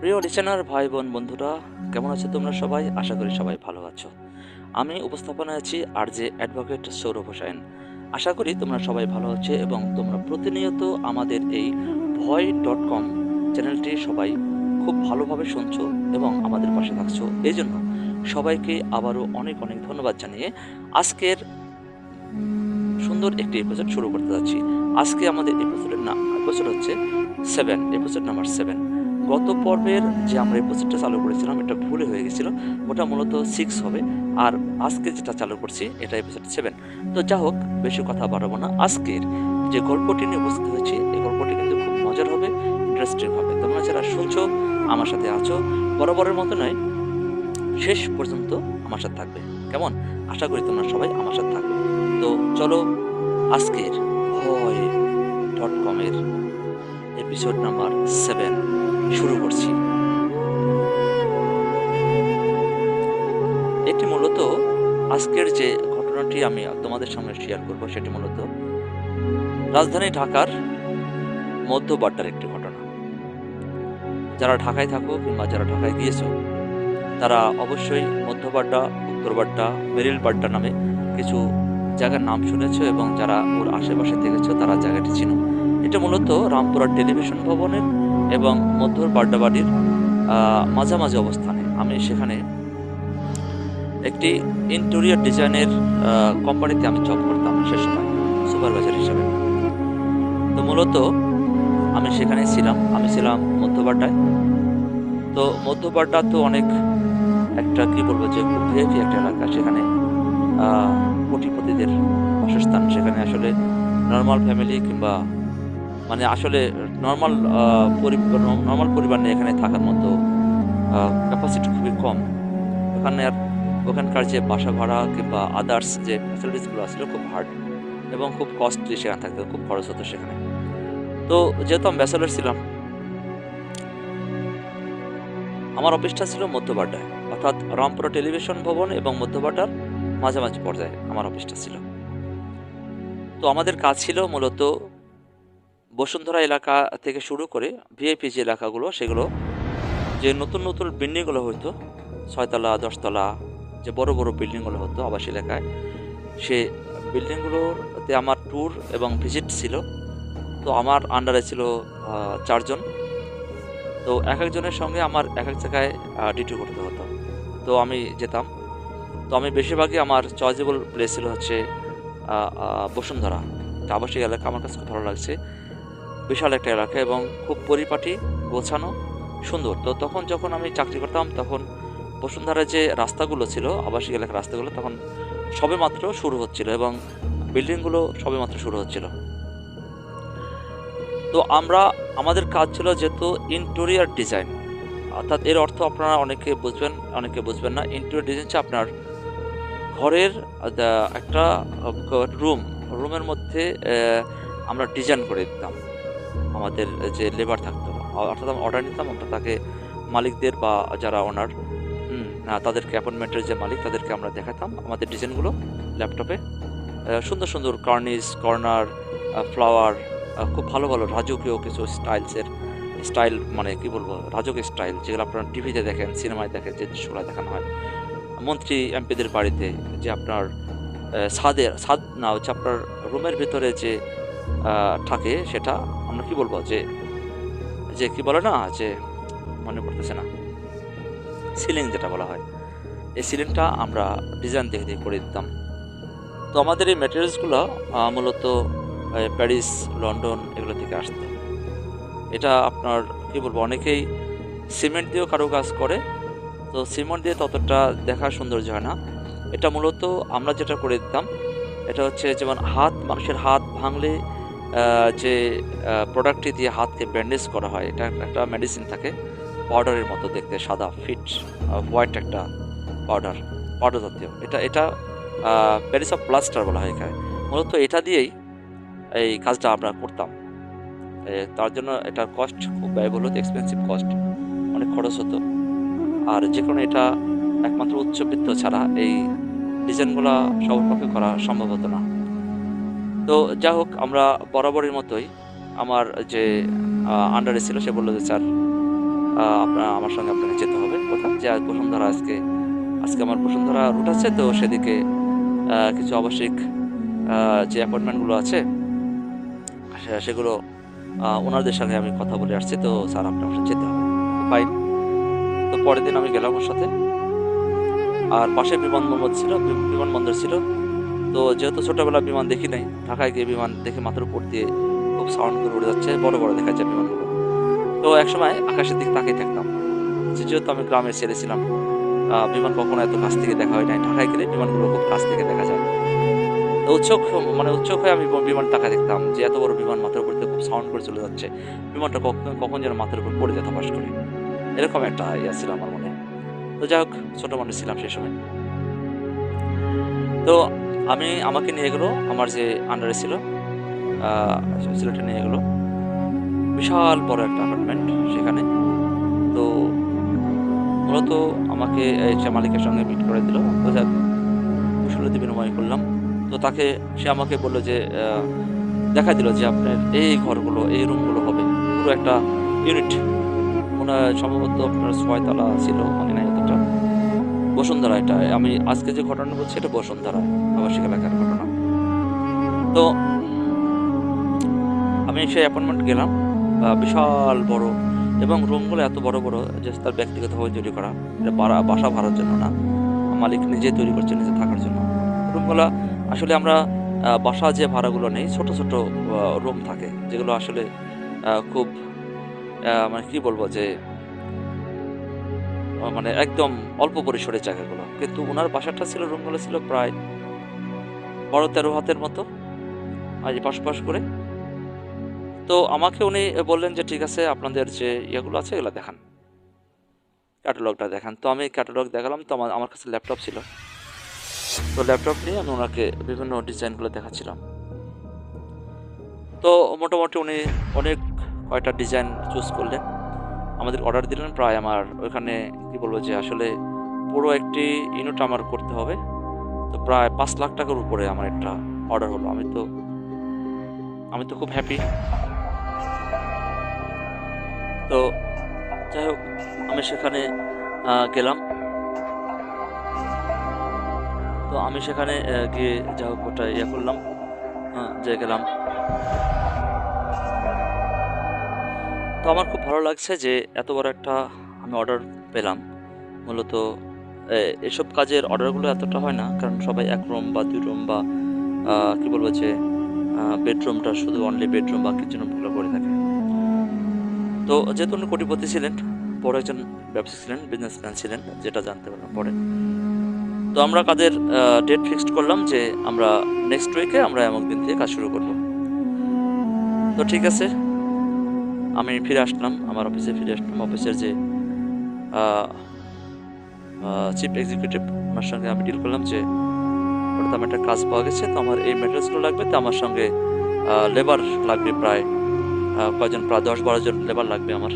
প্রিয় লিসেনার ভাই বোন বন্ধুরা, কেমন আছো তোমরা সবাই? আশা করি সবাই ভালো আছো। আমি উপস্থাপনায় আছি আরজে অ্যাডভোকেট সৌরভ হোসাইন। আশা করি তোমরা সবাই ভালো আছো এবং তোমরা প্রতিনিয়ত আমাদের এই ভয়.com চ্যানেলটি সবাই খুব ভালোভাবে শুনছো এবং আমাদের পাশে থাকছো। এই জন্য সবাইকে আবারও অনেক অনেক ধন্যবাদ জানিয়ে আজকের সুন্দর একটি এপিসোড শুরু করতে যাচ্ছি। আজকে আমাদের এপিসোড হচ্ছে 7, এপিসোড নাম্বার 7। গত পর্বের যে আমরা এপিসোডটা চালু করেছিলাম এটা ভুলে হয়ে গেছিল, ওটা মূলত 6 হবে। আর আজকে যেটা চালু করছি এটা এপিসোড 7। তো যা হোক, বেশি কথা বাড়াবো না। আজকের যে গল্পটি নিয়ে উপস্থিত হয়েছি, এই গল্পটি কিন্তু খুব মজার হবে, ইন্টারেস্টিং হবে। তোমরা যারা শুনছো, আমার সাথে আছো, বরাবরের মতো নয়, শেষ পর্যন্ত আমার সাথে থাকবে। কেমন? আশা করি তোমরা সবাই আমার সাথে থাকবে। তো চলো আজকের ভয়.com এর এপিসোড নাম্বার 7 শুরু করছি। এটি মূলত আজকের যে ঘটনাটি আমি তোমাদের সামনে শেয়ার করব সেটি মূলত রাজধানী ঢাকার মধ্য বাড্ডার একটি ঘটনা। যারা ঢাকায় থাকো কিংবা যারা ঢাকায় গিয়েছো, তারা অবশ্যই মধ্য বাড্ডা, উত্তর বাড্ডা, মেরিল বাড্ডা নামে কিছু জায়গার নাম শুনেছো এবং যারা ওর আশেপাশে থেকেছো তারা জায়গাটি চিনো। এটা মূলত রামপুরা টেলিভিশন ভবনের এবং মধ্য বাড্ডাবাড়ির মাঝামাঝি অবস্থানে। আমি সেখানে একটি ইন্টেরিয়র ডিজাইনের কোম্পানিতে আমি জব করতাম সে সময়, সুপারভাইজার হিসেবে। তো মূলত আমি সেখানে ছিলাম, আমি ছিলাম মধ্য বাড্ডায়। তো মধ্য বাড্ডা তো অনেক একটা কি বলবো যে খুব ভিআইপি একটা এলাকা। সেখানে কোটিপতিদের বাসস্থান। সেখানে আসলে নর্মাল ফ্যামিলি কিংবা মানে আসলে নর্মাল পরিবার নিয়ে এখানে থাকার মতো ক্যাপাসিটি খুবই কম। ওখানকার যে বাসা ভাড়া কিংবা আদার্স যে ফ্যাসিলিটিসগুলো ছিল খুব হার্ড এবং খুব কস্টলি। সেখানে থাকতে খুব খরচ হতো সেখানে। তো যেহেতু আমি ব্যাচেলর ছিলাম, আমার অফিসটা ছিল মধ্য বাড্ডায়, অর্থাৎ রামপুরা টেলিভিশন ভবন এবং মধ্য বাড্ডার মাঝামাঝি পর্যায়ে আমার অফিসটা ছিল। তো আমাদের কাজ ছিল মূলত বসুন্ধরা এলাকা থেকে শুরু করে ভিআইপি যে এলাকাগুলো, সেগুলো যে নতুন নতুন বিল্ডিংগুলো হতো, 6 তলা 10 তলা যে বড় বড় বিল্ডিংগুলো হতো আবাস এলাকায়, সে বিল্ডিংগুলোতে আমার ট্যুর এবং ভিজিট ছিল। তো আমার আন্ডারে ছিল 4 জন। তো এক একজনের সঙ্গে আমার এক এক জায়গায় ডিউটি করতে হতো। তো আমি যেতাম। তো আমি বেশিরভাগই আমার চয়েজেবল প্লেস ছিল হচ্ছে বসুন্ধরা। আবাসিক এলাকা আমার কাছে খুব ভালো লাগছে। বিশাল একটা এলাকা এবং খুব পরিপাটি, গোছানো, সুন্দর। তো তখন যখন আমি চাকরি করতাম তখন বসুন্ধরার যে রাস্তাগুলো ছিল, আবাসিক এলাকার রাস্তাগুলো, তখন সবেমাত্র শুরু হচ্ছিল এবং বিল্ডিংগুলো সবেমাত্র শুরু হচ্ছিল। তো আমাদের কাজ ছিল যেহেতু ইন্টেরিয়র ডিজাইন, অর্থাৎ এর অর্থ আপনারা অনেকে বুঝবেন, অনেকে বুঝবেন না। ইন্টেরিয়র ডিজাইন হচ্ছে আপনার ঘরের একটা রুমের মধ্যে আমরা ডিজাইন করে দিতাম। আমাদের যে লেবার থাকতো, অর্থাৎ আমরা অর্ডার নিতাম, আমরা তাকে মালিকদের বা যারা ওনার তাদেরকে অ্যাপয়েন্টমেন্টের যে মালিক তাদেরকে আমরা দেখাতাম আমাদের ডিজাইনগুলো ল্যাপটপে। সুন্দর সুন্দর কার্নিশ, কর্নার, ফ্লাওয়ার, খুব ভালো ভালো রাজকীয় কিছু স্টাইল, মানে কি বলবো, রাজকীয় স্টাইল যেগুলো আপনারা টিভিতে দেখেন, সিনেমায় দেখেন, যে দৃশ্যগুলো দেখানো হয় মন্ত্রী এমপিদের বাড়িতে, যে আপনার ছাদ না হচ্ছে আপনার রুমের ভিতরে যে থাকে, সেটা আমরা কি বলবো, যে যে কি বলে না, যে মনে পড়তেছে না, সিলিং যেটা বলা হয়, এই সিলিংটা আমরা ডিজাইন দেখে দিয়ে করে দিতাম। তো আমাদের এই ম্যাটেরিয়ালসগুলো মূলত প্যারিস, লন্ডন এগুলো থেকে আসতো। এটা আপনার কি বলবো, অনেকেই সিমেন্ট দিয়েও কারুকাজ করে। তো সিমেন্ট দিয়ে ততটা দেখা সৌন্দর্য হয় না। এটা মূলত আমরা যেটা করে দিতাম, এটা হচ্ছে যেমন মানুষের হাত ভাঙলে যে প্রোডাক্টটি দিয়ে হাতকে ব্যান্ডেজ করা হয়, এটা একটা মেডিসিন থাকে, পাউডারের মতো দেখতে, সাদা ফিট হোয়াইট একটা পাউডার জাতীয়। এটা প্যারিস অফ প্লাস্টার বলা হয় এখানে। মূলত এটা দিয়েই এই কাজটা আমরা করতাম। তার জন্য এটার কস্ট খুব ব্যয়বহুল হতো, এক্সপেন্সিভ কস্ট, অনেক খরচ হতো। আর যে কোনো এটা একমাত্র উচ্চবিত্ত ছাড়া এই ডিজাইনগুলো সবার পক্ষে করা সম্ভব হতো না। তো যা হোক, আমরা বরাবরের মতোই আমার যে আন্ডারে ছিল সে বললো যে স্যার আমার সঙ্গে আপনাকে যেতে হবে কোথাও, যে বসুন্ধরা আজকে আজকে আমার বসুন্ধরা রুট আছে, তো সেদিকে কিছু আবশ্যিক যে অ্যাপয়েন্টমেন্টগুলো আছে সেগুলো ওনাদের সঙ্গে আমি কথা বলে আসছি, তো স্যার আপনার সাথে যেতে হবে। ফাইন। তো পরের দিন আমি গেলাম ওর সাথে, আর পাশে বিমানবন্দর ছিল। তো যেহেতু ছোটবেলা বিমান দেখি নাই, ঢাকায় গিয়ে বিমান দেখে মাথার উপর দিয়ে খুব সাউন্ড করে উড়ে যাচ্ছে, বড় বড় দেখা যায় বিমানগুলো। তো একসময় আকাশের দিক তাকিয়ে থাকতাম, যেহেতু আমি গ্রামের ছেলে ছিলাম, বিমান কখনো এত কাছ থেকে দেখা হয় নাই। ঢাকায় গেলে বিমানগুলো খুব কাছ থেকে দেখা যায়। তো উৎসুক হয়ে আমি বিমান তাকায় দেখতাম যে এত বড় বিমান মাথার উপর দিয়ে খুব সাউন্ড করে চলে যাচ্ছে, বিমানটা কখন কখন যেন মাথার উপর পড়ে যেত পাশ করে, এরকম একটা ইয়া ছিল আমার মনে। তো যাই হোক, ছোট মানুষ ছিলাম সেই সময়। তো আমাকে নিয়ে গেলো আমার যে আন্ডারে ছিল, সিলেটে নিয়ে গেলো, বিশাল বড় একটা অ্যাপার্টমেন্ট সেখানে। তো মূলত আমাকে সে মালিকের সঙ্গে মিট করে দিল। তো যাক, কুশলতি বিনিময় করলাম। তো সে আমাকে বললো যে দেখা দিল যে আপনার এই ঘরগুলো, এই রুমগুলো হবে পুরো একটা ইউনিট, মনে হয় সম্ভবত আপনার 6 তলা ছিল, মনে নাই অতটা। বসুন্ধরা, এটা আমি আজকে যে ঘটনা বলছি এটা বসুন্ধরা আবাসিক এলাকার ঘটনা। তো আমি সেই অ্যাপয়েন্টমেন্ট গেলাম, বিশাল বড়, এবং রুমগুলো এত বড় বড় যে তার ব্যক্তিগতভাবে তৈরি করা, এটা বাসা ভাড়ার জন্য না, মালিক নিজে তৈরি করছে নিজে থাকার জন্য। রুমগুলো আসলে আমরা বাসা যে ভাড়াগুলো নেই, ছোট ছোট রুম থাকে যেগুলো আসলে খুব মানে কি বলবো যে মানে একদম অল্প পরিসরের জায়গাগুলো, কিন্তু ওনার বাসাটা ছিল, রুমগুলো ছিল প্রায় 12-13 হাতের মতো, আর পাশ করে। তো আমাকে উনি বললেন যে ঠিক আছে, আপনাদের যে ইয়েগুলো আছে এগুলো দেখান, ক্যাটালগটা দেখান। তো আমি ক্যাটালগ দেখালাম। তো আমার কাছে ল্যাপটপ ছিল, তো ল্যাপটপ নিয়ে আমি ওনাকে বিভিন্ন ডিজাইনগুলো দেখাচ্ছিলাম। তো মোটামুটি উনি অনেক কয়টা ডিজাইন চুজ করলেন, আমাদের অর্ডার দিলেন। প্রায় আমার ওইখানে কি বলবো যে আসলে পুরো একটি ইউনিট আমার করতে হবে, তো প্রায় 5 লাখ টাকার উপরে আমার একটা অর্ডার হলো। আমি তো খুব হ্যাপি। তো যাই হোক, আমি সেখানে গেলাম। তো আমি সেখানে গিয়ে যাই হোক ওটা ইয়ে করলাম, যে গেলাম। তো আমার খুব ভালো লাগছে যে এত বড় একটা আমি অর্ডার পেলাম। মূলত এসব কাজের অর্ডারগুলো এতটা হয় না, কারণ সবাই 1 রুম বা 2 রুম বা কি বলবো যে বেডরুমটা শুধু অনলি বেডরুম বা কিচেন রুমগুলো করে থাকে। তো যেহেতু উনি কোটিপতি ছিলেন, বড় একজন ব্যবসায়ী ছিলেন, বিজনেসম্যান ছিলেন, যেটা জানতে পারলাম পরে। তো আমরা কাজের ডেট ফিক্সড করলাম যে আমরা নেক্সট উইকে আমরা এমন দিন থেকে কাজ শুরু করব। তো ঠিক আছে, আমি ফিরে আসলাম, আমার অফিসে ফিরে আসলাম। অফিসের যে চিফ এক্সিকিউটিভ, ওনার সঙ্গে আমি ডিল করলাম যে ওটাতে আমার একটা কাজ পাওয়া গেছে, তো আমার এই ম্যাটেরিয়ালসগুলো লাগবে, তো আমার সঙ্গে লেবার লাগবে প্রায় কয়জন, প্রায় 10-12 জন লেবার লাগবে আমার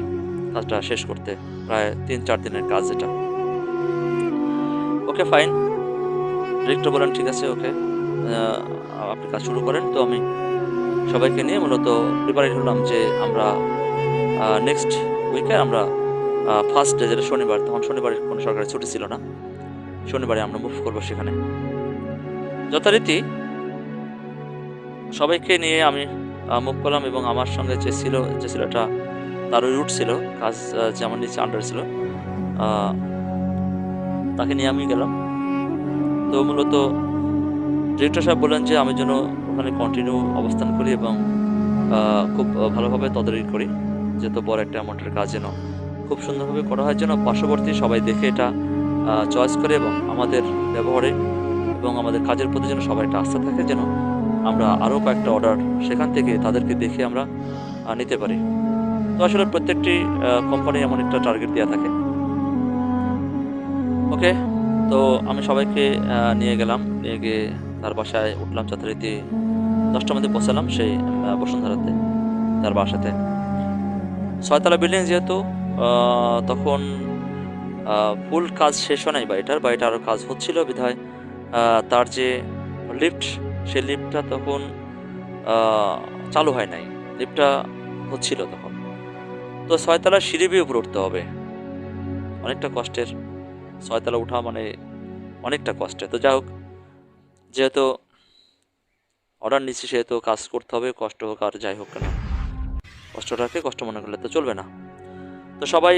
কাজটা শেষ করতে, প্রায় 3-4 দিনের কাজ এটা। ওকে ফাইন, ডিরেক্টর বলেন ঠিক আছে, ওকে আপনি কাজ শুরু করেন। তো আমি সবাইকে নিয়ে মূলত প্রিপারেট হলাম যে আমরা নেক্সট উইকে আমরা ফার্স্ট ডে, যেটা শনিবার, তখন শনিবারে কোনো সরকারি ছুটি ছিল না, শনিবারে আমরা মুভ করবো সেখানে। যথারীতি সবাইকে নিয়ে আমি মুভ করলাম, এবং আমার সঙ্গে যে ছেলেটা, তারও রুট ছিল, কাজ যেমন নিচে আন্ডার ছিল, তাকে নিয়ে আমি গেলাম। তো মূলত ডিরেক্টর সাহেব বললেন যে আমি যেন ওখানে কন্টিনিউ অবস্থান করি এবং খুব ভালোভাবে তদারকি করি, যেহেতু বড় একটা অ্যামাউন্টের কাজ যেন খুব সুন্দরভাবে করা হয়, যেন পার্শ্ববর্তী সবাই দেখে এটা চয়েস করে, এবং আমাদের ব্যবহারে এবং আমাদের কাজের প্রতি যেন সবার একটা আস্থা থাকে, যেন আমরা আরও কয়েকটা অর্ডার সেখান থেকে তাদেরকে দেখে আমরা নিতে পারি। তো আসলে প্রত্যেকটি কোম্পানি এমন একটা টার্গেট দেওয়া থাকে। ওকে, তো আমি সবাইকে নিয়ে গেলাম, নিয়ে গিয়ে তার বাসায় উঠলাম, যথারীতি 10টার মধ্যে পৌঁছালাম সেই বসুন্ধরাতে, তার বাসাতে। 6 তলা বিল্ডিং যেহেতু, তখন ফুল কাজ শেষ হয় নাই বাড়িটার আরও কাজ হচ্ছিল বিধায় তার যে লিফট, সেই লিফটটা তখন চালু হয় নাই, লিফটটা হচ্ছিল তখন। তো 6 তলার সিঁড়ি বেয়ে উপরে উঠতে হবে, অনেকটা কষ্টের। 6 তলা উঠা মানে অনেকটা কষ্টের। তো যাই হোক, যেহেতু অর্ডার নিচ্ছি সেহেতু কাজ করতে হবে, কষ্ট হোক আর যাই হোক কেন, কষ্টটাকে কষ্ট মনে করলে তো চলবে না। তো সবাই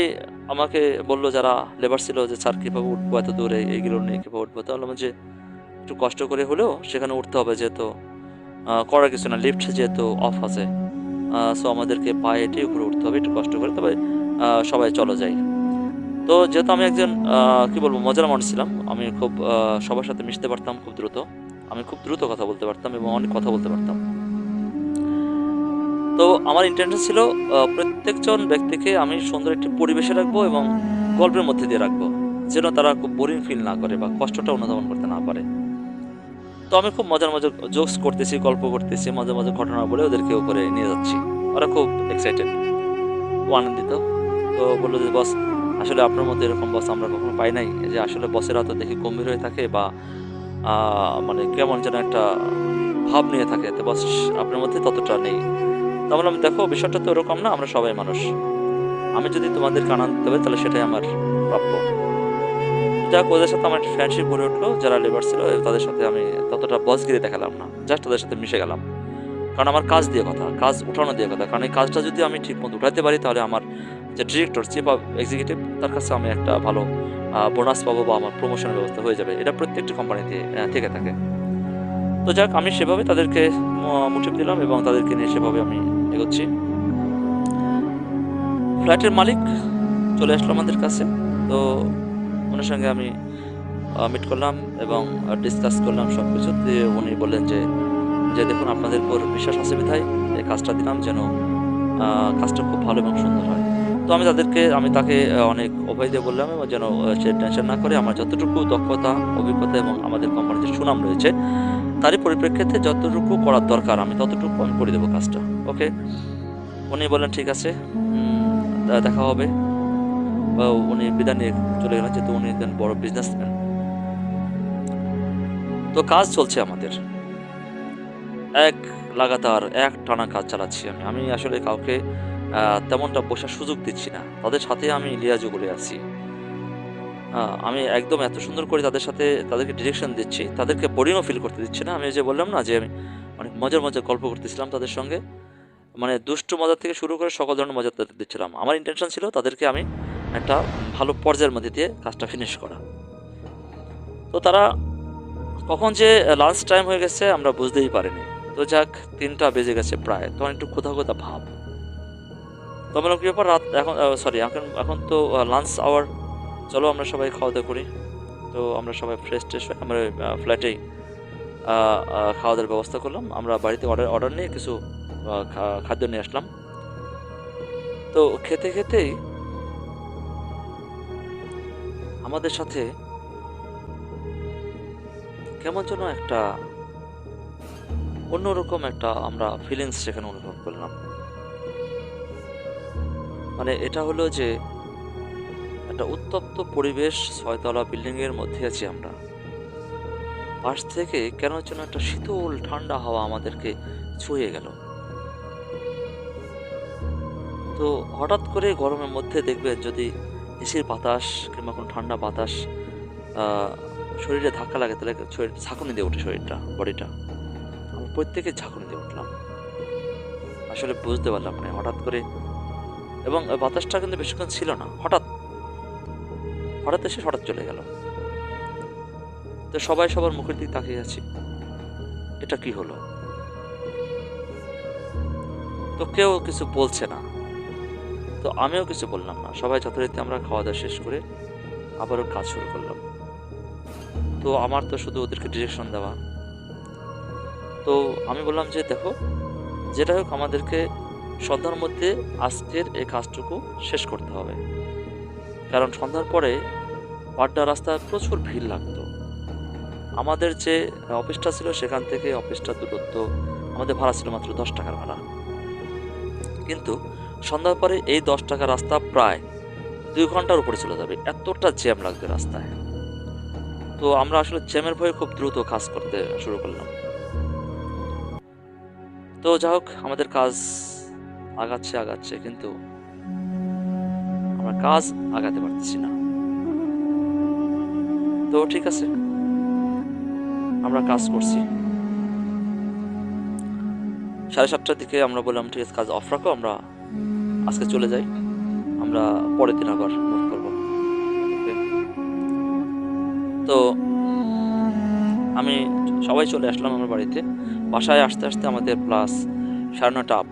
আমাকে বললো, যারা লেবার ছিল, যে স্যার কীভাবে উঠবো এত দূরে, এইগুলো নিয়ে কীভাবে উঠবো? তো বললাম যে একটু কষ্ট করে হলেও সেখানে উঠতে হবে, যেহেতু করার কিছু না, লিফট যেহেতু অফ আছে। সো আমাদেরকে পায়ে হেঁটে উপরে উঠতে হবে একটু কষ্ট করে, তবে সবাই চলো যাই। তো যেহেতু আমি একজন কি বলবো, মজার মানুষ ছিলাম, আমি খুব সবার সাথে মিশতে পারতাম খুব দ্রুত, আমি খুব দ্রুত কথা বলতে পারতাম এবং অনেক কথা বলতে পারতাম। তো আমার ইন্টেনশন ছিল প্রত্যেকজন ব্যক্তিকে আমি সুন্দর একটি পরিবেশে রাখবো এবং গল্পের মধ্যে দিয়ে রাখবো, যেন তারা খুব বোরিং ফিল না করে বা কষ্টটা অনুধাবন করতে না পারে। তো আমি খুব মজার মজার জোকস করতেছি, গল্প করতেছি, মজার মজার ঘটনা বলে ওদেরকে উপরে নিয়ে যাচ্ছি। ওরা খুব এক্সাইটেড, খুব আনন্দিত। তো বললো যে বস, আসলে আপনার মধ্যে এরকম বস আমরা কখনো পাই নাই, যে আসলে বসেরা তো দেখি গম্ভীর হয়ে থাকে বা মানে কেমন যেন একটা ভাব নিয়ে থাকে, তো বস আপনার মধ্যে ততটা নেই। তো বললাম, দেখো বিষয়টা তো এরকম না, আমরা সবাই মানুষ, আমি যদি তোমাদেরকে আনন্দ দিতে পারি তাহলে সেটাই আমার প্রাপ্য। যাক, ওদের সাথে আমার একটা ফ্রেন্ডশিপ গড়ে উঠলো, যারা লেবার ছিল তাদের সাথে আমি ততটা বসগিরি দেখালাম না, জাস্ট তাদের সাথে মিশে গেলাম। কারণ আমার কাজ দিয়ে কথা, কাজ উঠানো দিয়ে কথা, কারণ এই কাজটা যদি আমি ঠিক মতো উঠাতে পারি তাহলে আমার যে ডিরেক্টর, চিফ অফ এক্সিকিউটিভ, তার কাছে আমি একটা ভালো বোনাস পাবো বা আমার প্রমোশনের ব্যবস্থা হয়ে যাবে। এটা প্রত্যেকটি কোম্পানিতে থেকে থাকে। তো যাক, আমি সেভাবে তাদেরকে মোটিভ দিলাম এবং তাদেরকে নিয়ে সেভাবে আমি এগোচ্ছি। ফ্ল্যাটের মালিক চলে আসলো আমাদের কাছে। তো ওনার সঙ্গে আমি মিট করলাম এবং ডিসকাস করলাম সব কিছু। দিয়ে উনি বললেন যে যে দেখুন, আপনাদের উপর বিশ্বাস আছে বিধায় এই কাজটা দিলাম, যেন কাজটা খুব ভালো এবং সুন্দর হয়। তো আমি তাকে অনেক অভয় দিয়ে বললাম, এবং যেন সে টেনশন না করে, আমার যতটুকু দক্ষতা, অভিজ্ঞতা এবং আমাদের কোম্পানির যে সুনাম রয়েছে তারই পরিপ্রেক্ষিতে যতটুকু করার দরকার আমি ততটুকু আমি করে দেবো কাজটা। ওকে, উনি বললেন ঠিক আছে, দেখা হবে। বা উনি বিদায় নিয়ে চলে গেলেন, যেহেতু উনি একজন বড় বিজনেসম্যান। তো কাজ চলছে আমাদের, লাগাতার এক টানা কাজ চালাচ্ছি। আমি আসলে কাউকে তেমনটা বসার সুযোগ দিচ্ছি না, তাদের সাথে আমি লিয়াজও করে আছি। আমি একদম এত সুন্দর করে তাদের সাথে তাদেরকে ডিরেকশন দিচ্ছি, তাদেরকে বোরিংও ফিল করতে দিচ্ছি না। আমি যে বললাম না যে আমি অনেক মজার মজার গল্প করতেছিলাম তাদের সঙ্গে, মানে দুষ্টু মজা থেকে শুরু করে সকল ধরনের মজা তাদের দিচ্ছিলাম। আমার ইন্টেনশন ছিল তাদেরকে আমি একটা ভালো পর্যায়ের মধ্যে দিয়ে কাজটা ফিনিশ করা। তো তারা কখন যে লাঞ্চ টাইম হয়ে গেছে আমরা বুঝতেই পারিনি। তো যাক, 3টা বেজে গেছে প্রায়, তখন একটু ক্ষুধা ক্ষুধা ভাব। তো আমরা কি ব্যাপার, রাত এখন সরি এখন এখন তো লাঞ্চ আওয়ার, চলো আমরা সবাই খাওয়া দাওয়া করি। তো আমরা সবাই ফ্রেশ ট্রেশ হয়ে আমরা ফ্ল্যাটেই খাওয়া দাওয়ার ব্যবস্থা করলাম। আমরা বাড়িতে অর্ডার নিয়ে কিছু খাদ্য নিয়ে আসলাম। তো খেতে খেতেই আমাদের সাথে কেমন যেন একটা অন্যরকম একটা আমরা ফিলিংস সেখানে অনুভব করলাম। মানে এটা হলো যে একটা উত্তপ্ত পরিবেশ, 6 তলা বিল্ডিং এর মধ্যে আছি আমরা, পাশ থেকে কেন যেন একটা শীতল ঠান্ডা হাওয়া আমাদেরকে ছুঁয়ে গেল। তো হঠাৎ করে গরমের মধ্যে দেখবেন যদি এসির বাতাস কিংবা কোনো ঠান্ডা বাতাস শরীরে ধাক্কা লাগে, তাহলে শরীর ঝাঁকুনি দিয়ে ওঠে, শরীরটা, বডিটা। আমরা প্রত্যেকে ঝাঁকুনি দিয়ে উঠলাম, আসলে বুঝতে পারলাম না হঠাৎ করে। এবং বাতাসটা কিন্তু বেশিক্ষণ ছিল না, হঠাৎ হঠাৎ এসে হঠাৎ চলে গেল। তো সবাই সবার মুখের দিকে তাকিয়ে আছি, এটা কি হলো? তো কেউ কিছু বলছে না, তো আমিও কিছু বললাম না। সবাই যথারীতি আমরা খাওয়া দাওয়া শেষ করে আবারও কাজ শুরু করলাম। তো আমার তো শুধু ওদেরকে ডিরেকশন দেওয়া। তো আমি বললাম যে দেখো, যেটা হোক আমাদেরকে সন্ধ্যার মধ্যে আজকের এই কাজটুকু শেষ করতে হবে, কারণ সন্ধ্যার পরে পাড্ডা রাস্তায় প্রচুর ভিড় লাগতো। আমাদের যে অফিসটা ছিল সেখান থেকে অফিসটা দূরত্ব, আমাদের ভাড়া ছিল মাত্র 10 টাকার ভাড়া, কিন্তু সন্ধ্যার পরে এই 10 টাকা রাস্তা প্রায় 2 ঘন্টার উপরে চলে যাবে, এতটা জ্যাম লাগবে রাস্তায়। তো আমরা আসলে জ্যামের ভয়ে খুব দ্রুত কাজ করতে শুরু করলাম। তো যাই হোক, আমাদের কাজ আগাচ্ছে আগাচ্ছে, কিন্তু আমরা কাজ আগাতে পারতেছি না। তো ঠিক আছে, আমরা কাজ করছি। 7:30টার দিকে আমরা বললাম ঠিক আছে, কাজ অফ রাখো, আমরা আজকে চলে যাই, আমরা পরের দিন আবার মুভ করবো। ওকে, তো আমি সবাই চলে আসলাম আমার বাড়িতে। বাসায় আসতে আসতে আমাদের প্লাস 9:30 আপ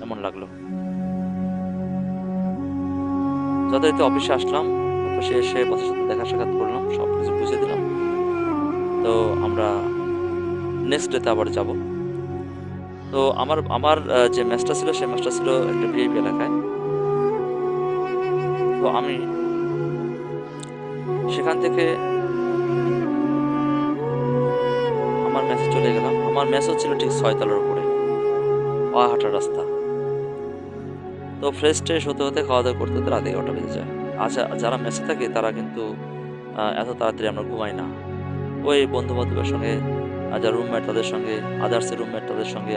এমন লাগলো। যথারীতি অফিসে আসলাম, অফিসে এসে বসের সাথে দেখা সাক্ষাৎ করলাম, সব কিছু বুঝিয়ে দিলাম। তো আমরা নেক্সট ডেতে আবার যাব। তো আমার আমার যে ম্যাচটা ছিল, সেই ম্যাচটা ছিল একটা ভিআইপি এলাকায়। তো আমি সেখান থেকে আমার ম্যাচে চলে গেলাম। আমার ম্যাচও ছিল ঠিক 6 তলার উপরে, পা হাঁটার রাস্তা। তো ফ্রেশ ট্রেশ হতে হতে খাওয়া দাওয়া করতে হতে রাত 11টা বেজে যায়। আচ্ছা, যারা মেসে থাকে তারা কিন্তু এত তাড়াতাড়ি আমরা ঘুমাই না। ওই বন্ধু বান্ধবের সঙ্গে, যারা রুমমেট তাদের সঙ্গে, আদার্সের রুমমেট তাদের সঙ্গে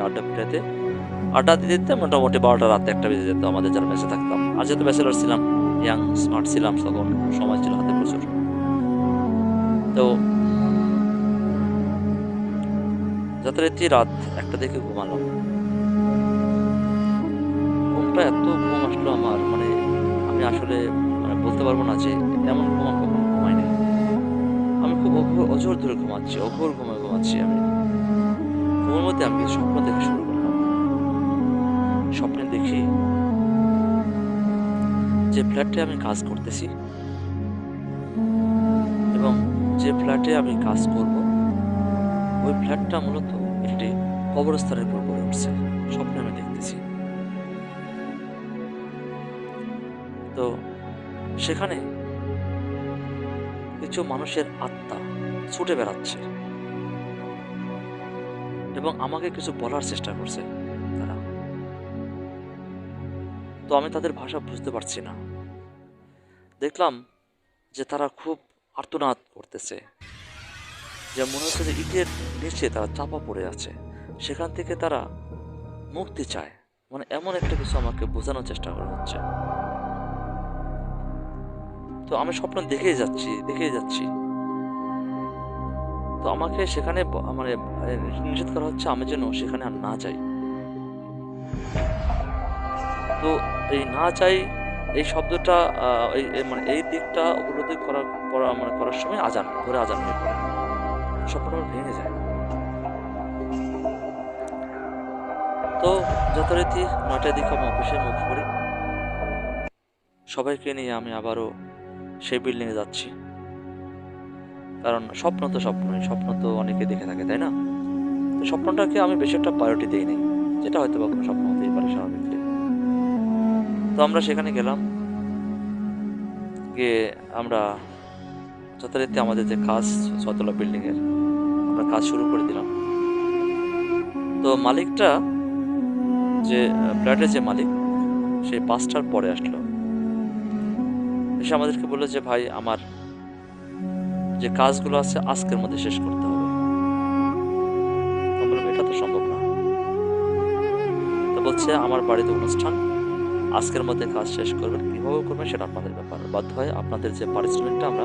আড্ডা দিতে দিতে মোটামুটি 12টা রাত 1টা বেজে যেত আমাদের যারা মেসে থাকতাম। আর যেহেতু ব্যাচেলার ছিলাম, ইয়াং স্মার্ট ছিলাম, তখন সময় ছিল হাতে প্রচুর। তো যথারীতি রাত 1টা দিকে ঘুমালাম। ঘুমটা এত ঘুম আসলো আমার, মানে আমি আসলে বলতে পারবো না যে এমন ঘুম আমি কখনো ঘুমাইনি। আমি খুব অঝোর ধরে ঘুমাচ্ছি, অঘোর ঘুমাচ্ছি আমি। ঘুমের মধ্যে আমি স্বপ্ন দেখে শুরু করলাম। স্বপ্নে দেখি যে ফ্ল্যাটে আমি কাজ করতেছি এবং যে ফ্ল্যাটে আমি কাজ করব, ওই ফ্ল্যাটটা মূলত একটি কবরস্থানের উপর গড়ে উঠছে। স্বপ্নে আমি দেখতেছি। তো সেখানে কিছু মানুষের আত্মা ছুটে বেড়াচ্ছে এবং আমাকে কিছু বলার চেষ্টা করছে তারা। তো আমি তাদের ভাষা বুঝতে পারছি না। দেখলাম যে তারা খুব আর্তনাদ করতেছে, যে মনে হচ্ছে যে ইটের নিচে তারা চাপা পড়ে আছে, সেখান থেকে তারা মুক্তি চায়। মানে এমন একটা কিছু আমাকে বোঝানোর চেষ্টা করা হচ্ছে। তো আমি স্বপ্ন দেখেই যাচ্ছি। তো আমাকে সেখানে মানে নিষেধ করা হচ্ছে আমি যেন সেখানে আর না যাই। তো এই না যাই, এই শব্দটা মানে এই দিকটা উপলব্ধি করার সময় ভোরে আজান হয়ে পড়ে। স্বপ্নটা আমার ভেঙে যায়। তো যথারীতি 9টার দিকে আমি অফিসে মুভ করি। সবাইকে নিয়ে আমি আবারও সেই বিল্ডিংয়ে যাচ্ছি, কারণ স্বপ্ন তো অনেকে দেখে থাকে, তাই না? তো স্বপ্নটাকে আমি বেশি একটা প্রায়োরিটি দিই নাই, যেটা হয়তো বা কোনো স্বপ্ন হতেই পারে স্বাভাবিকলি। তো আমরা সেখানে গেলাম, গিয়ে আমরা যথারীতি আমাদের যে কাজ 6তলা বিল্ডিংয়ের, আমরা কাজ শুরু করে দিলাম। তো মালিকটা, যে ফ্ল্যাটের যে মালিক, সে 5টার পরে আসলো। এসে আমাদেরকে বললো যে ভাই, আমার যে কাজগুলো আছে আজকের মধ্যে শেষ করতে হবে। বললাম এটা তো সম্ভব না। তো বলছে আমার বাড়িতে অনুষ্ঠান, আজকের মধ্যে কাজ শেষ করবেন, কিভাবে করবেন সেটা আপনাদের ব্যাপার। বাধ্য হয় আপনাদের যে পারিশ্রমিকটা, আমরা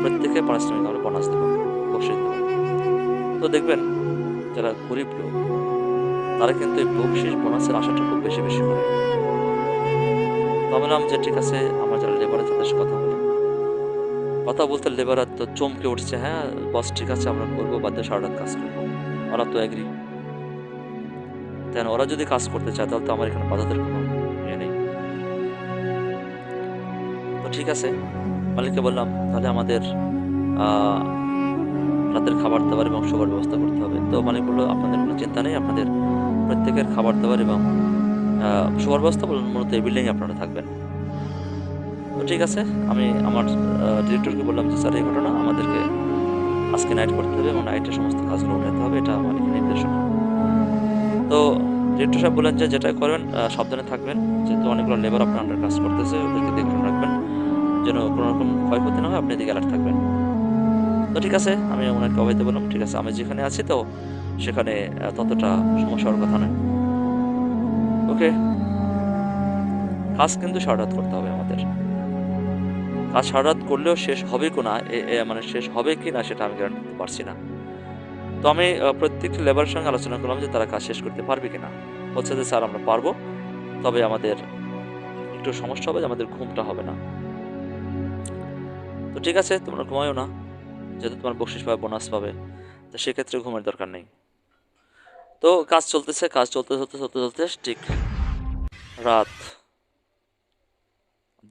প্রত্যেকের পারিশ্রমিক আমরা বোনাস দেবো, বকশিস দেবো। তো দেখবেন যারা গরিব লোক, তারা কিন্তু এই বকশিস বোনাসের আশাটা খুব বেশি করে। ভাবলাম যে ঠিক আছে, আমার যারা লেবার আছে তাদের সাথে কথা বলতে লেবার তো চমকে উঠছে। হ্যাঁ বস, ঠিক আছে আমরা করবো, বাধ্য সারা রাত কাজ করবো। ওরা তো এগ্রি। ওরা যদি কাজ করতে চায় তাহলে তো আমার এখানে বাধাদের কোনো ইয়ে নেই। তো ঠিক আছে, মালিককে বললাম তাহলে আমাদের রাতের খাবার দাবার এবং শোবার ব্যবস্থা করতে হবে। তো মালিক বললো আপনাদের কোনো চিন্তা নেই, আপনাদের প্রত্যেকের খাবার দাবার এবং শোবার ব্যবস্থা বলুন, মূলত এই বিল্ডিংয়ে আপনারা থাকবেন। তো ঠিক আছে, আমি আমার ডিরেক্টরকে বললাম যে স্যার, এই ঘটনা আমাদেরকে আজকে নাইট করতে হবে এবং নাইটের সমস্ত কাজগুলো উঠাতে হবে, এটা আমার নির্দেশনা। তো ডিরেক্টর সাহেব বললেন যে যেটাই করবেন সাবধানে থাকবেন, যেহেতু অনেকগুলো লেবার আপনার আন্ডার কাজ করতেছে, ওদেরকে দেখে রাখবেন যেন কোনো রকম ক্ষয়ক্ষতি না হয়, আপনি এদিকে অ্যালার্ট থাকবেন। তো ঠিক আছে, আমি ওনাকে অবহিত বললাম ঠিক আছে, আমি যেখানে আছি তো সেখানে ততটা সমস্যা হওয়ার কথা নয়। ওকে, কাজ কিন্তু সারা রাত করতে হবে আমাদের। আমাদের। কাজ সারা রাত করলেও শেষ হবে কি না, মানে শেষ হবে কি না সেটা আমি গ্যারান্টি দিতে পারছি না। তো আমি প্রত্যেকটি লেবারের সঙ্গে আলোচনা করলাম যে তারা কাজ শেষ করতে পারবে কিনা। বলছে যে স্যার আমরা পারবো, তবে আমাদের একটু সমস্যা হবে যে আমাদের ঘুমটা হবে না। তো ঠিক আছে, তোমরা ঘুমায়ও না, যেহেতু তোমার বকশিস পাবে, বোনাস পাবে, তো সেক্ষেত্রে ঘুমের দরকার নেই। তো কাজ চলতেছে, কাজ চলতে চলতে চলতে চলতে ঠিক রাত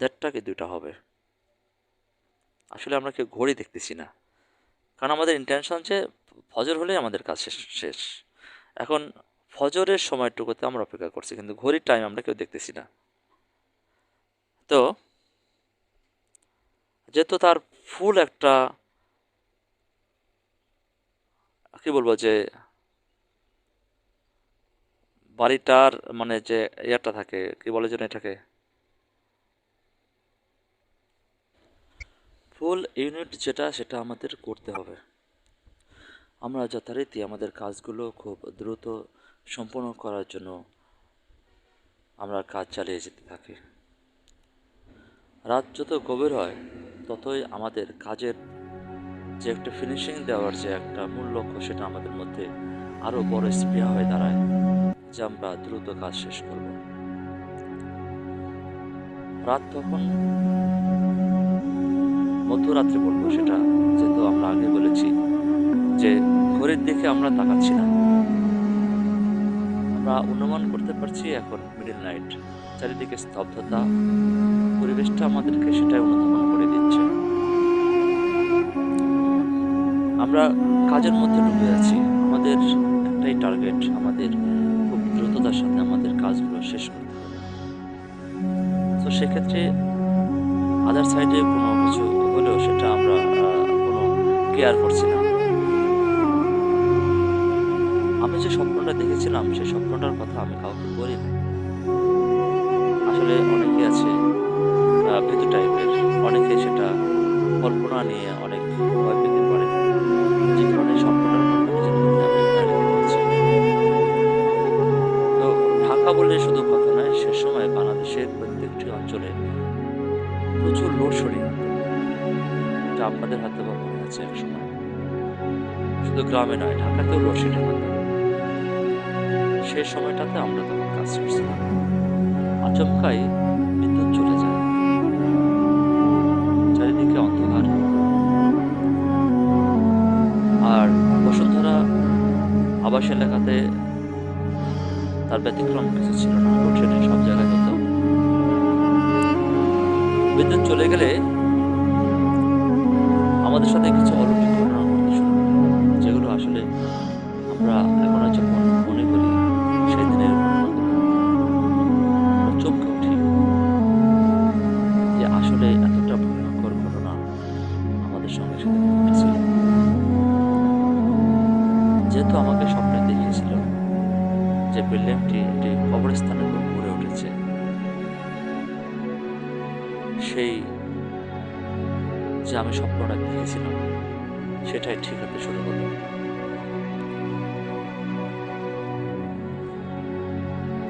1:30 কি 2টা হবে। আসলে আমরা কেউ ঘড়ি দেখতেছি না, কারণ আমাদের ইন্টেনশন যে ফজর হলেই আমাদের কাজ শেষ শেষ। এখন ফজরের সময়টুকুতে আমরা অপেক্ষা করছি, কিন্তু ঘড়ির টাইম আমরা কেউ দেখতেছি না। তো যেহেতু তার ফুল একটা, কি বলবো, যে বাড়িটার মানে যে ইয়েটা থাকে, কি বলে যেন এটাকে, ফুল ইউনিট যেটা, সেটা আমাদের করতে হবে। আমরা যথারীতি আমাদের কাজগুলো খুব দ্রুত সম্পন্ন করার জন্য আমরা কাজ চালিয়ে যেতে থাকি। রাত যত গভীর হয় ততই আমাদের কাজের যে একটা ফিনিশিং দেওয়ার যে একটা মূল লক্ষ্য, সেটা আমাদের মধ্যে আরও বড় স্পৃহা হয়ে দাঁড়ায় যে আমরা দ্রুত কাজ শেষ করব। রাত তখন মধ্যরাত্রে বলবো সেটা, যেহেতু আমরা আগে বলেছি যে ঘড়ির দিকে আমরা তাকাচ্ছি না, আমরা অনুমান করতে পারছি এখন মিডল নাইট। চারিদিকে স্তব্ধতা, পরিবেশটা আমাদেরকে সেটাই অনুধাবন করে দিচ্ছে। আমরা কাজের মধ্যে ডুবে আছি, আমাদের একটাই টার্গেট, আমাদের খুব দ্রুততার সাথে আমাদের কাজগুলো শেষ করতে হবে। তো সেক্ষেত্রে আদার সাইডে কোনো কিছু হলেও সেটা আমরা কোনো কেয়ার করছি না। আমি যে স্বপ্নটা দেখেছিলাম সেই স্বপ্নটার কথা আমি কাউকে বলি না। আসলে অনেকে আছে ভীতু টাইপের, অনেকে সেটা কল্পনা নিয়ে অনেক ভয় পেতে পারে, যে কারণে স্বপ্নটার কথা নিজের মধ্যে আমি রেখে দিচ্ছি। তো ঢাকা বলে শুধু কথা নয়, সে সময় বাংলাদেশের প্রত্যেকটি অঞ্চলে প্রচুর লোডশেডিং হতো, যা আপনাদের হাতে বা মনে আছে এক সময়। শুধু গ্রামে নয়, ঢাকাতেও লোডশেডিং হতো। সেই সময়টাতে আমরা তখন কাজ করছিলাম, আচমকাই বিদ্যুৎ চলে যায়, চারিদিকে অন্ধকার। আর বসুন্ধরা আবাস এলাকাতে তার ব্যতিক্রম কিছু ছিল না, লোডশেডিং সব জায়গায় হতো। বিদ্যুৎ চলে গেলে আমাদের সাথে কিছু অলৌকিক ঘটনা ঘটতে শুরু করে, যেগুলো আসলে আমরা এখন যখন মনে করি সেই দিনের ঘটনাগুলো, আমরা চমকে উঠি যে আসলে এতটা ভয়ঙ্কর ঘটনা আমাদের সঙ্গে সাথে ঘটেছিল। যেহেতু আমাকে স্বপ্নে দেখিয়েছিল যে বিল্ডিংটি একটি কবরস্থানের উপর গড়ে উঠেছে, সেই যে আমি স্বপ্নটা দেখেছিলাম সেটাই ঠিক হতে শুরু হলো।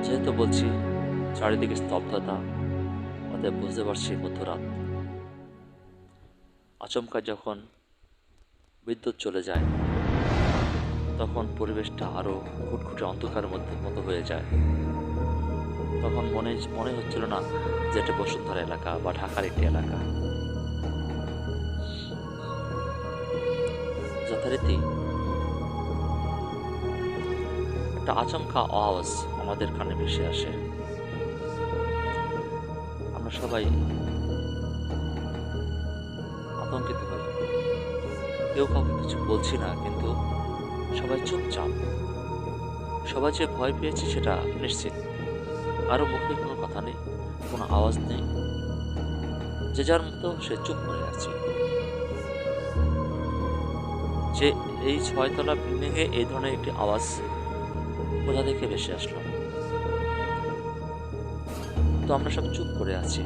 যেহেতু বলছি চারিদিকে স্তব্ধতা, অতএব বুঝতে পারছি মধ্যরাত। আচমকা যখন বিদ্যুৎ চলে যায় তখন পরিবেশটা আরো ঘুটঘুটে অন্ধকারের মতো হয়ে যায়। তখন মনে হচ্ছিল না যে এটা বসুন্ধরা এলাকা বা ঢাকার একটি এলাকা। যথারীতি একটা আচমকা আওয়াজ আমাদের কানে ভেসে আসে। আমরা সবাই আতঙ্কিত হই, কেউ কাউকে কিছু বলছি না, কিন্তু সবাই চুপচাপ। সবাই যে ভয় পেয়েছে সেটা নিশ্চিত। কারো মুখে কোনো কথা নেই, কোনো আওয়াজ নেই, যে যার মতো সে চুপ করে আছে। যে এই 6 তলা বিল্ডিং এ এই ধরনের একটি আওয়াজ কোথা থেকে ভেসে আসলো। তো আমরা সব চুপ করে আছি।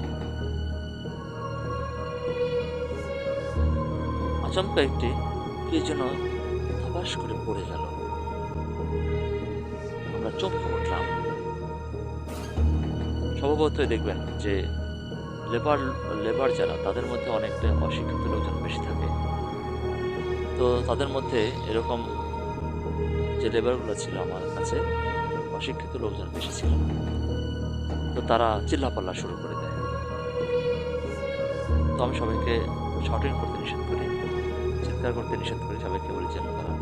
আচমকা একটি কি যেন ধপাস করে পড়ে গেল। আমরা চমকে উঠলাম। স্বভাবতই দেখবেন যে লেবার লেবার যারা তাদের মধ্যে অনেকটা অশিক্ষিত লোকজন বেশি থাকে। তো তাদের মধ্যে এরকম যে লেবারগুলো ছিল আমার কাছে, অশিক্ষিত লোকজন বেশি ছিল। তো তারা চিল্লাপাল্লা শুরু করে দেয়। তো আমি সবাইকে শর্টিং করতে নিষেধ করি, চিৎকার করতে নিষেধ করি, সবাইকে বলি যেন তারা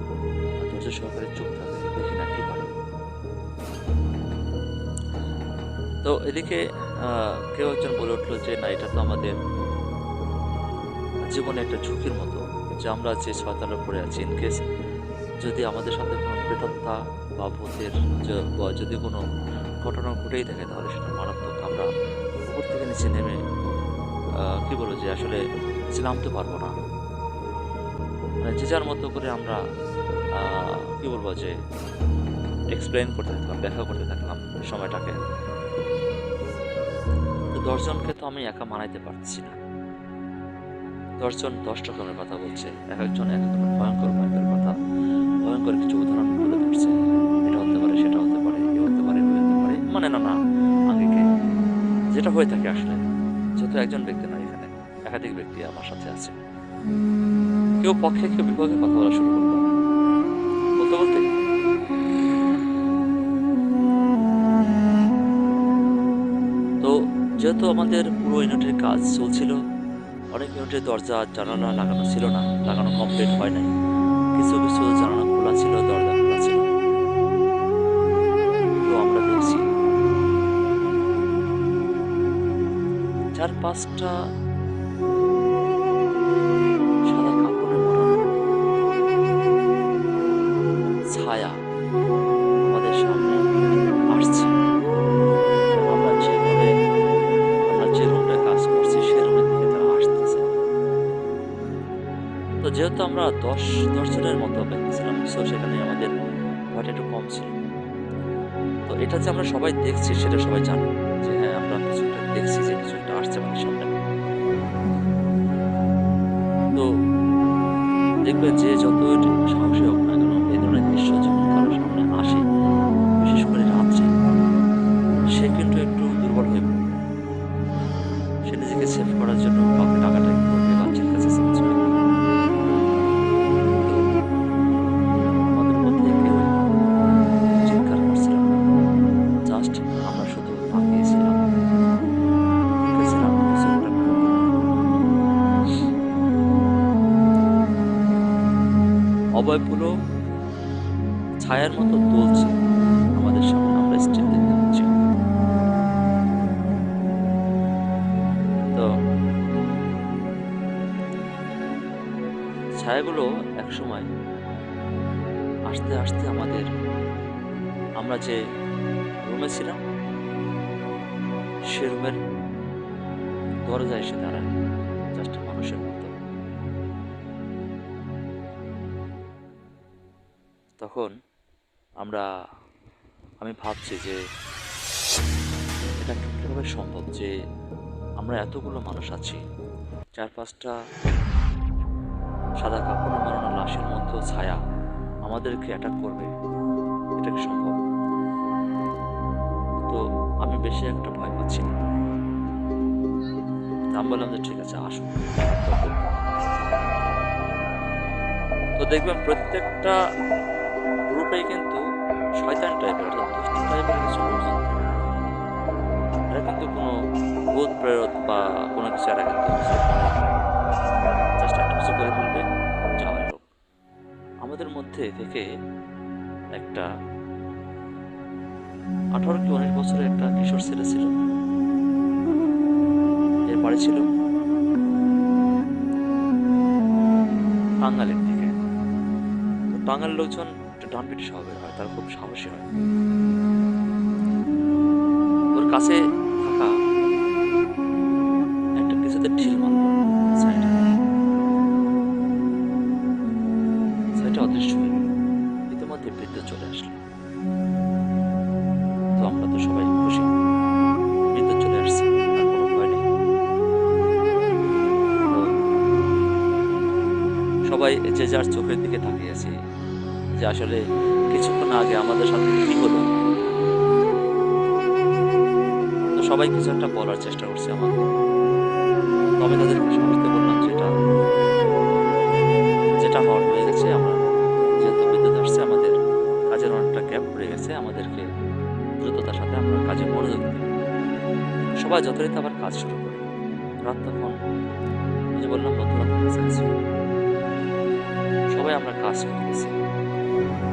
ধৈর্য সহকারে চুপ থাকে, দেখি না কি করে। তো এদিকে কেউ একজন বলে উঠলো যে না, এটা তো আমাদের জীবনে একটা ঝুঁকির মতো, যে আমরা যে ছয়তলায় পড়ে আছি, ইনকেস যদি আমাদের সাথে কোনো প্রেতাত্মা বা ভূতের বা যদি কোনো ঘটনা ঘটেই থাকে, তাহলে সেটা মারাত্মক। আমরা উপর থেকে নিচে নেমে কি বলবো যে আসলে নিচে নামতে পারবো না। মানে যে যার মতো করে আমরা কি বলবো যে এক্সপ্লেন করতে থাকলাম, ব্যাখ্যা করতে থাকলাম সময়টাকে। তো 10 জনকে তো আমি একা মানাইতে পারছি না। 10 জন 10 রকমের কথা বলছে, এক একজন এক এক রকম ভয়ঙ্কর ভয়ঙ্কর কথা, ভয়ঙ্কর কিছু উদাহরণ তুলে ধরছে। এটা হতে পারে, সেটা হতে পারে, এ হতে পারে, ওই হতে পারে, মানে নানা আঙ্গিকে যেটা হয়ে থাকে আসলে। যেহেতু একজন ব্যক্তি নয়, এখানে একাধিক ব্যক্তি আমার সাথে আছে, কেউ পক্ষে কেউ বিপক্ষে কথা বলা শুরু করলো। বলতে বলতে তো যেহেতু আমাদের পুরো ইউনিটের কাজ চলছিল, অনেক ইউনিটের দরজা জানালা লাগানো ছিল না, লাগানো কমপ্লিট হয় নাই। কিছু কিছু জানালা খোলা ছিল, দরজা খোলা ছিল। তো আমরা দেখছি 4-5টা সাদা কাপড়ে মোড়ানো ছায়া আমাদের সামনে আসছে। আমরা যে রুমটা কাজ করছি সে রুমের দিকে তারা আসতেছে। তো যেহেতু আমরা 10 জনের মতো ব্যক্তি ছিলাম, সো সেখানে আমাদের ভয়টা একটু কম ছিল। তো এটা যে আমরা সবাই দেখছি সেটা সবাই জানে, যে হ্যাঁ আমরা কিছু একটা দেখছি, যে কিছু একটা আসছে আমাদের সামনে। তো দেখবে যে যত সাহসী হোক না কেন, এই ধরনের দৃশ্য যখন কারোর সামনে আসে, বিশেষ করে রাত্রে, সে কিন্তু একটু দুর্বল হয়ে পড়ে। সে নিজেকে সেভ করার জন্য কাউকে ডাকাডাকি করবে বা চিৎকার চেঁচামেচি করবে। তো আমাদের মধ্যে কেউ চিৎকার করছিলাম না, জাস্ট আমরা শুধু তাকিয়েছিলাম, দেখেছিলাম কিছু একটা ঘটনা। অভয়পুরও ছায়ার মতো দুলছে আমাদের সামনে, আমরা স্টিল দেখতে পাচ্ছি। তো ছায়াগুলো একসময় আস্তে আস্তে আমরা যে রুমে ছিলাম সে রুমের দরজায় এসে দাঁড়ায়, জাস্ট মানুষের মতো। তখন আমি ভাবছি যে এটা কিভাবে সম্ভব যে আমরা এতগুলো মানুষ আছি, 4-5টা সাদা কাপড়ে মোড়ানো লাশের মতো ছায়া আমাদেরকে অ্যাটাক করবে, এটা কি সম্ভব? তো আমি বেশি একটা ভয় পাচ্ছি না। আমি বললাম যে ঠিক আছে, আসুন। তো দেখবেন প্রত্যেকটা গ্রুপেই কিন্তু শয়তান টাইপের, অর্থাৎ দুষ্ট টাইপের কিছু লোকজন থাকে। এরা কিন্তু কোনো ভূত প্রেরত বা কোনো কিছু, এরা কিন্তু জাস্ট একটা কিছু করে ফেলবে, যাওয়ার লোক। আমাদের মধ্যে থেকে একটা 18 কি 19 বছরের একটা কিশোর ছেলে ছিল। এর বাড়ি ছিল টাঙ্গাইলের দিকে। তো টাঙ্গাইলের লোকজন একটু ডানপিটে স্বভাবের হয়, তারা খুব সাহসী হয়। ওর কাছে থাকা একটা কিছুতে ঢিল মারল, ছাইটা অদৃশ্য হয়ে গেল। ইতিমধ্যে বিদ্যুৎ চলে আসলো। তো আমরা তো সবাই খুশি, বিদ্যুৎ চলে আসছে, আর কোনো ভয় নেই। তো সবাই যে যার চোখের দিকে তাকিয়ে আছি, যে আসলে কিছুক্ষণ আগে আমাদের সাথে কি হলো। তো সবাই কিছু একটা বলার চেষ্টা করছে আমাকে। তো আমি তাদেরকে সমস্ত বললাম যেটা যেটা হওয়ার হয়ে গেছে। আমরা যেহেতু বিদ্যুৎ আসছে, আমাদের কাজের অনেকটা গ্যাপ পড়ে গেছে, আমাদেরকে দ্রুততার সাথে আমরা কাজে মনোযোগ দিই। সবাই যথারীতি আবার কাজ শুরু করি। রাত তখন, ওই যে বললাম, মধ্যরাতের কাছাকাছি। সবাই আমরা কাজ করতেছি।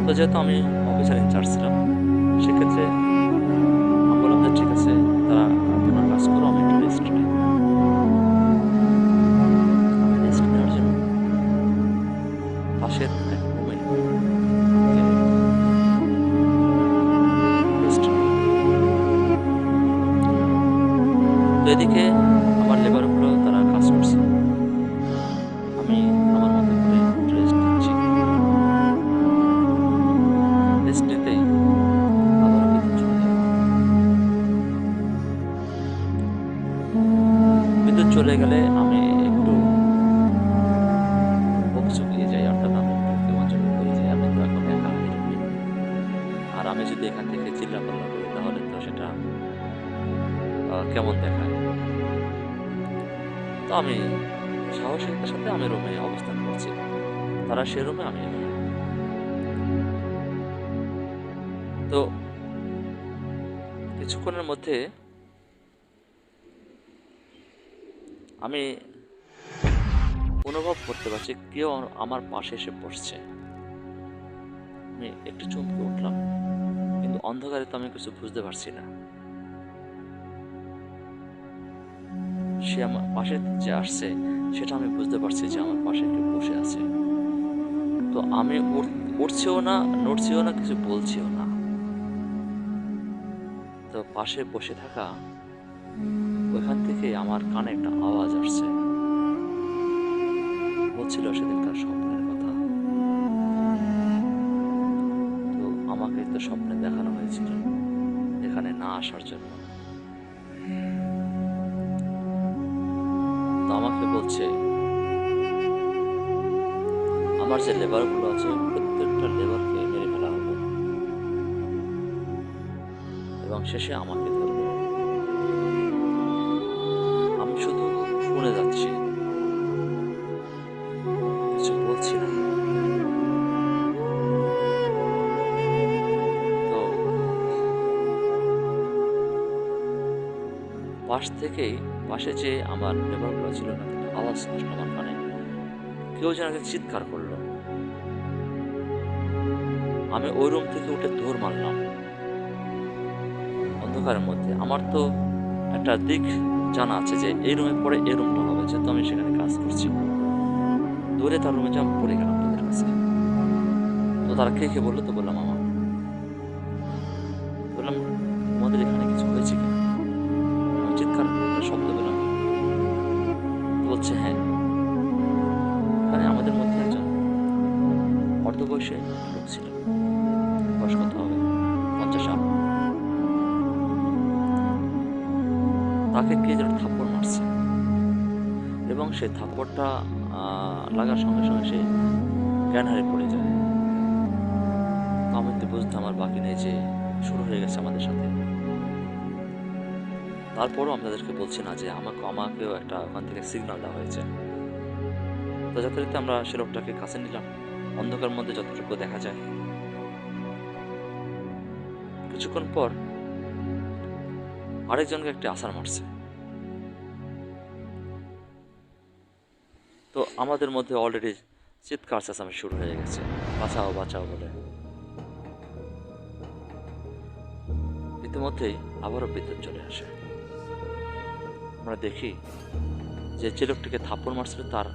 তো যেহেতু আমি অফিসার ইনচার্জ ছিলাম, সেক্ষেত্রে আমি বললাম যে ঠিক আছে, তোমরা কাজ করো, আমি একটু রেস্ট নিই। আমি রেস্ট নেওয়ার জন্য পাশের এক রুমে রেস্ট নিই। তো এদিকে আমার লেবারগুলো তারা কাজ করছে, আমি আমার মতো করে রেস্ট নিচ্ছি। রেস্ট নিতেই আবার বিদ্যুৎ চলে গেল। বিদ্যুৎ চলে গেলে আমি একটু চুকিয়ে যাই, অর্থাৎ আমি একটু কেমন হয়ে যাই। আমি তো এখন একা এরকমই। আর আমি যদি এখান থেকে চিল্লাপাল্লা করি তাহলে তো সেটা কেমন দেখায়। তো আমি সাহসিকতার সাথে আমি রুমে অবস্থান করছি, তারা সে রুমে, আমি এ রুমে। তো কিছুক্ষণের মধ্যে আমি অনুভব করতে পারছি কেউ আমার পাশে এসে বসছে। আমি একটু চমকে উঠলাম, কিন্তু অন্ধকারে তো আমি কিছু বুঝতে পারছি না। সে আমার পাশে যে আসছে সেটা আমি বুঝতে পারছি যে আমার পাশে কেউ বসে আছে। তো আমি উঠছিও না, নড়ছিও না, কিছু বলছিও না। তো পাশে বসে থাকা ওইখান থেকে আমার কানে একটা আওয়াজ আসছে, বলছিল সেদিনকার স্বপ্নের কথা। তো আমাকে তো স্বপ্নে দেখানো হয়েছিল এখানে না আসার জন্য। তো আমাকে বলছে আমার যে লেবারগুলো আছে প্রত্যেকটা লেবারকে মেরে ফেলা হবে এবং শেষে আমাকে ধরবে। আমি শুধু শুনে যাচ্ছি, কিছু বলছি না। তো পাশে যে আমার লেবারগুলো ছিল না, আওয়াজ আসলো আমার কানে, কেউ যেন একটা চিৎকার করলো। আমি ওই রুম থেকে উঠে দৌড় মারলাম অন্ধকারের মধ্যে। আমার তো একটা দিক জানা আছে যে এই রুমে পড়ে এই রুমটা হবে, যেহেতু আমি সেখানে কাজ করছি। দৌড়ে তার রুমে যা পড়ে গেলাম তাদের কাছে। তো তারা কে বললো, তো বললাম আমার। বললাম তোমাদের এখানে কিছু হয়েছে কিনা, আমি চিৎকার একটা শব্দ পেলাম। বলছে হ্যাঁ, এখানে আমাদের মধ্যে একজন অর্ধবয়সী লোক ছিল, বয়স কত হবে, 50 আপ। তাকে কে যেন থাপ্পড় মারছে এবং সেই থাপ্পড়টা লাগার সঙ্গে সঙ্গে সে জ্ঞান হারিয়ে পড়ে যায়। আমি তো বুঝতে আমার বাকি নেই যে শুরু হয়ে গেছে আমাদের সাথে। তারপরও আমি তাদেরকে বলছি না যে আমাকেও একটা ওখান থেকে সিগন্যাল দেওয়া হয়েছে। তো যথারীতি আমরা সে লোকটাকে কাছে নিলাম, অন্ধকার মধ্যে যতটুকু দেখা যায়। কিছুক্ষণ পর আরেকজনকে একটি আছাড় মারছে। তো আমাদের মধ্যে অলরেডি চিৎকার চেঁচামেচি শুরু হয়ে গেছে, বাঁচাও বাঁচাও বলে। ইতিমধ্যেই আবারও বিদ্যুৎ চলে আসে। আমরা দেখি যে লোকটিকে থাপ্পড় মারছিল তার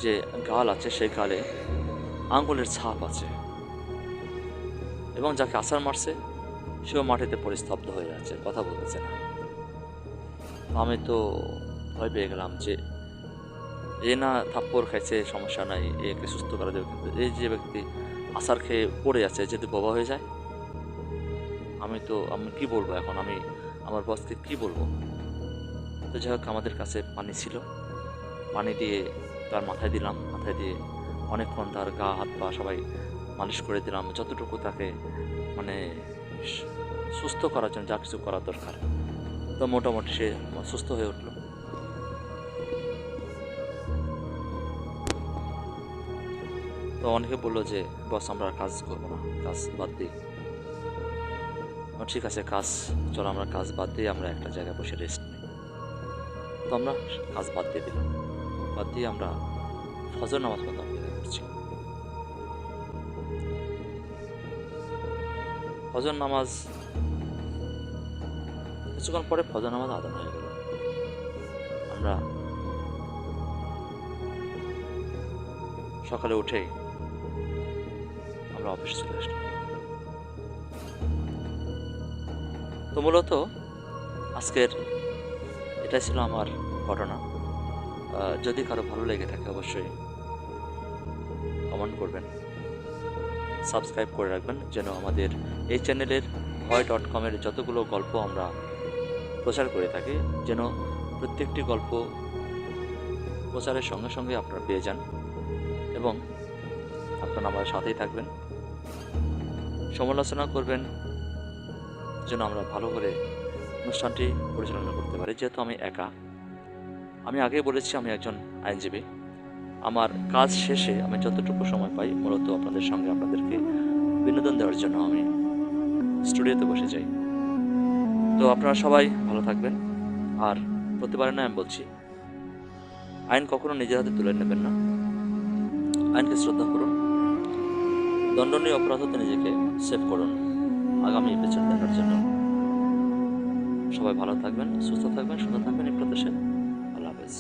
যে গাল আছে সেই গালে আঙ্গুলের ছাপ আছে, এবং যাকে আছাড় মারছে সেও মাটিতে পড়ে স্তব্ধ হয়ে যাচ্ছে, কথা বলতেছে না। আমি তো ভয় পেয়ে গেলাম যে এ না থাপ্পড় খাইছে সমস্যা নাই, একে সুস্থ করা যাবে, কিন্তু এই যে ব্যক্তি আছাড় খেয়ে পড়ে আছে যদি বোবা হয়ে যায়, আমি কি বলবো এখন, আমি আমার বসকে কি বলবো। তো যাই হোক, আমাদের কাছে পানি ছিল, পানি দিয়ে তার মাথায় দিলাম, মাথায় দিয়ে অনেকক্ষণ তার গা হাত পা সবাই মালিশ করে দিলাম, যতটুকু তাকে মানে সুস্থ করার জন্য যা কিছু করা দরকার। তো মোটামুটি সে সুস্থ হয়ে উঠল। তো অনেকে বললো যে বস আমরা আর কাজ করবো না, কাজ বাদ দিই। ঠিক আছে, কাজ, চলো আমরা কাজ বাদ দিয়ে আমরা একটা জায়গায় বসে রেস্ট নিই। তো আমরা কাজ বাদ দিয়ে দিলাম, বাদ দিয়ে আমরা ফজর নামাজ পড়তে অপেক্ষা করছি। ফজর নামাজ কিছুক্ষণ পরে ফজর নামাজ আদান হয়ে গেল। আমরা সকালে উঠেই আমরা অফিসে চলে আসলাম। তো মূলত আজকের এটাই ছিল আমার ঘটনা। যদি কারো ভালো লেগে থাকে অবশ্যই কমেন্ট করবেন, সাবস্ক্রাইব করে রাখবেন, যেন আমাদের এই চ্যানেলের ভয়.com-এর যতগুলো গল্প আমরা প্রচার করে থাকি যেন প্রত্যেকটি গল্প প্রচারের সঙ্গে সঙ্গে আপনারা পেয়ে যান এবং আপনারা আমাদের সাথেই থাকবেন, সমালোচনা করবেন যেন আমরা ভালো করে অনুষ্ঠানটি পরিচালনা করতে পারি। যেহেতু আমি একা, আমি আগেই বলেছি আমি একজন আইনজীবী। আমার কাজ শেষে আমি যতটুকু সময় পাই মূলত আপনাদের সঙ্গে আপনাদেরকে বিনোদন দেওয়ার জন্য আমি স্টুডিওতে বসে যাই। তো আপনারা সবাই ভালো থাকবেন। আর প্রতিবারে না আমি বলছি, আইন কখনো নিজের হাতে তুলে নেবেন না, আইনকে শ্রদ্ধা করুন, দণ্ডনীয় অপরাধ হতে নিজেকে সেভ করুন আগামী এপিসোড দেখার জন্য। সবাই ভালো থাকবেন, সুস্থ থাকবেন, সুন্দর থাকবেন, এই প্রত্যাশায় আল্লাহ হাফেজ।